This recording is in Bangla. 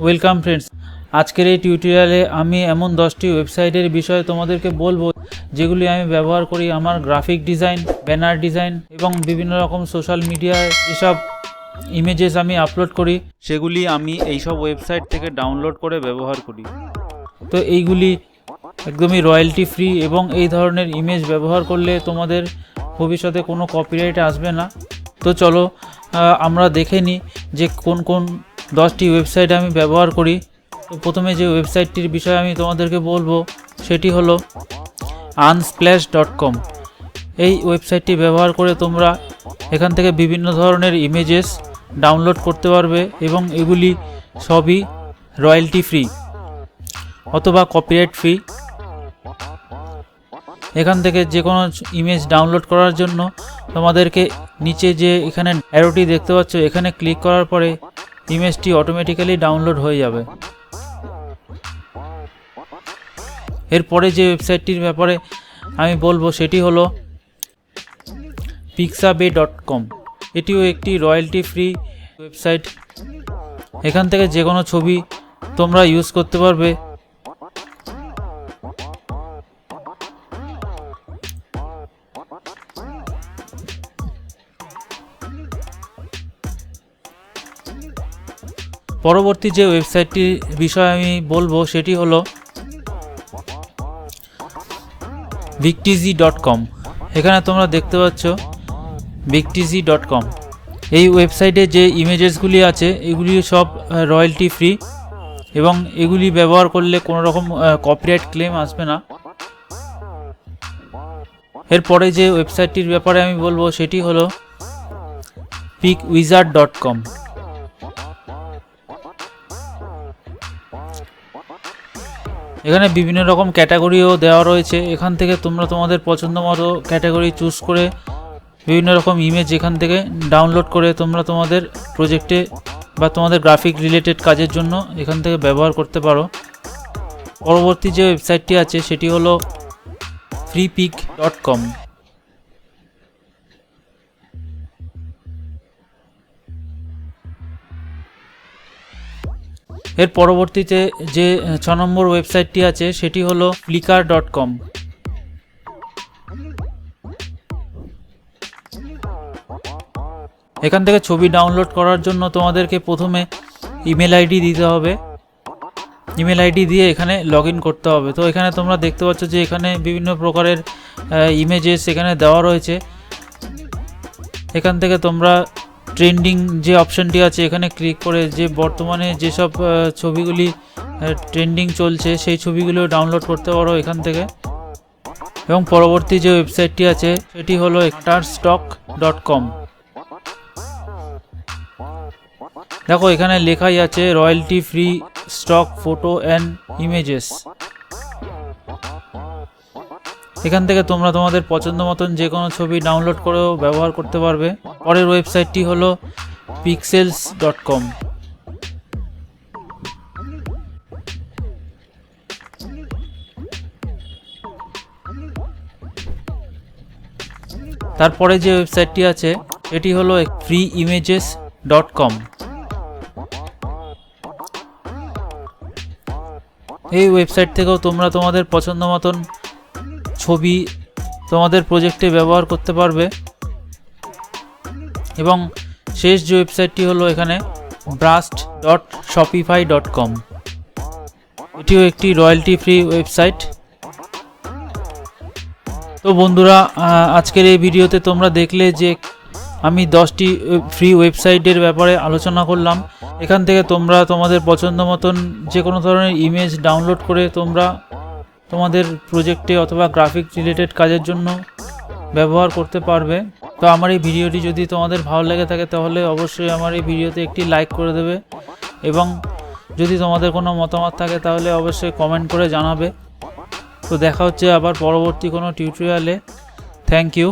Welcome friends. আজকের এই টিউটোরিয়ালে আমি এমন 10টি ওয়েবসাইটের বিষয়ে তোমাদেরকে বলবো যেগুলি আমি ব্যবহার করি আমার গ্রাফিক ডিজাইন, ব্যানার ডিজাইন এবং বিভিন্ন রকম সোশ্যাল মিডিয়ায় যেসব ইমেজেস আমি আপলোড করি সেগুলি আমি এইসব ওয়েবসাইট থেকে ডাউনলোড করে ব্যবহার করি। তো এইগুলি একদমই রয়্যালটি ফ্রি এবং এই ধরনের ইমেজ ব্যবহার করলে তোমাদের ভবিষ্যতে কোনো কপিরাইট আসবে না। তো চলো আমরা দেখে নিই যে কোন কোন 10টি ওয়েবসাইট আমি ব্যবহার করি। তো প্রথমে যে ওয়েবসাইটটির বিষয়ে আমি তোমাদেরকে বলবো সেটি হলো unsplash.com। এই ওয়েবসাইটটি ব্যবহার করে তোমরা এখান থেকে বিভিন্ন ধরনের ইমেজেস ডাউনলোড করতে পারবে এবং এগুলি সবই রয়্যালটি ফ্রি অথবা কপিরাইট ফ্রি। এখান থেকে যে কোনো ইমেজ ডাউনলোড করার জন্য তোমাদেরকে নিচে যে এখানে অ্যারোটি দেখতে পাচ্ছ এখানে ক্লিক করার পরে ইমেজটি অটোমেটিক্যালি ডাউনলোড হয়ে যাবে। এরপরে যে ওয়েবসাইটটির ব্যাপারে আমি বলবো সেটি হলো pixabay.com। এটিও একটি রয়্যালটি ফ্রি ওয়েবসাইট। এখান থেকে যে কোনো ছবি তোমরা ইউজ করতে পারবে। পরবর্তী যে ওয়েবসাইটটির বিষয়ে আমি বলবো সেটি হলো victizy.com। এখানে তোমরা দেখতে পাচ্ছ victizy.com। এই ওয়েবসাইটে যে ইমেজেসগুলি আছে এগুলি সব রয়্যালটি ফ্রি এবং এগুলি ব্যবহার করলে কোনো রকম কপিরাইট ক্লেম আসবে না। এরপরে যে ওয়েবসাইটটির ব্যাপারে আমি বলবো সেটি হলো picwizard.com। এখানে বিভিন্ন রকম ক্যাটাগরিও দেওয়া রয়েছে। এখান থেকে তোমরা তোমাদের পছন্দ মতো ক্যাটাগরি চুজ করে বিভিন্ন রকম ইমেজ এখান থেকে ডাউনলোড করে তোমরা তোমাদের প্রজেক্টে বা তোমাদের গ্রাফিক রিলেটেড কাজের জন্য এখান থেকে ব্যবহার করতে পারো। পরবর্তী যে ওয়েবসাইটটি আছে সেটি হলো freepik.com। এর পরবর্তীতে যে 6 নম্বর ওয়েবসাইটটি আছে সেটি হলো flickr.com। এখান থেকে ছবি ডাউনলোড করার জন্য তোমাদেরকে প্রথমে ইমেল আইডি দিতে হবে। ইমেল আইডি দিয়ে এখানে লগ ইন করতে হবে। তো এখানে তোমরা দেখতে পাচ্ছ যে এখানে বিভিন্ন প্রকারের ইমেজেস এখানে দেওয়া রয়েছে। এখান থেকে তোমরা ট্রেন্ডিং যে অপশানটি আছে এখানে ক্লিক করে যে বর্তমানে যেসব ছবিগুলি ট্রেন্ডিং চলছে সেই ছবিগুলো ডাউনলোড করতে পারো এখান থেকে। এবং পরবর্তী যে ওয়েবসাইটটি আছে সেটি হলো shutterstock.com। দেখো এখানে লেখাই আছে royalty free stock photo and images. এখান থেকে তোমরা তোমাদের পছন্দ মতন যে কোনো ছবি ডাউনলোড করেও ব্যবহার করতে পারবে। পরের ওয়েবসাইটটি হলো pixels.com। তারপরে যে ওয়েবসাইটটি আছে এটি হলো freeimages.com। এই ওয়েবসাইট থেকেও তোমরা তোমাদের পছন্দ মতন ছবি তোমাদের প্রজেক্টে ব্যবহার করতে পারবে। এবং শেষ যে ওয়েবসাইটটি হলো এখানে brust.shopify.com। এটিও একটি রয়্যালটি ফ্রি ওয়েবসাইট। তো বন্ধুরা, আজকের এই ভিডিওতে তোমরা দেখলে যে আমি 10টি ফ্রি ওয়েবসাইটের ব্যাপারে আলোচনা করলাম। এখান থেকে তোমরা তোমাদের পছন্দ মতন যে কোনো ধরনের ইমেজ ডাউনলোড করে তোমরা তোমাদের প্রজেক্টে অথবা গ্রাফিক রিলেটেড কাজের জন্য ব্যবহার করতে পারবে। তো আমার এই ভিডিওটি যদি তোমাদের ভালো লেগে থাকে তাহলে অবশ্যই আমার এই ভিডিওতে একটি লাইক করে দেবে এবং যদি তোমাদের কোনো মতামত থাকে তাহলে অবশ্যই কমেন্ট করে জানাবে। তো দেখা হচ্ছে আবার পরবর্তী কোনো টিউটোরিয়ালে। Thank you.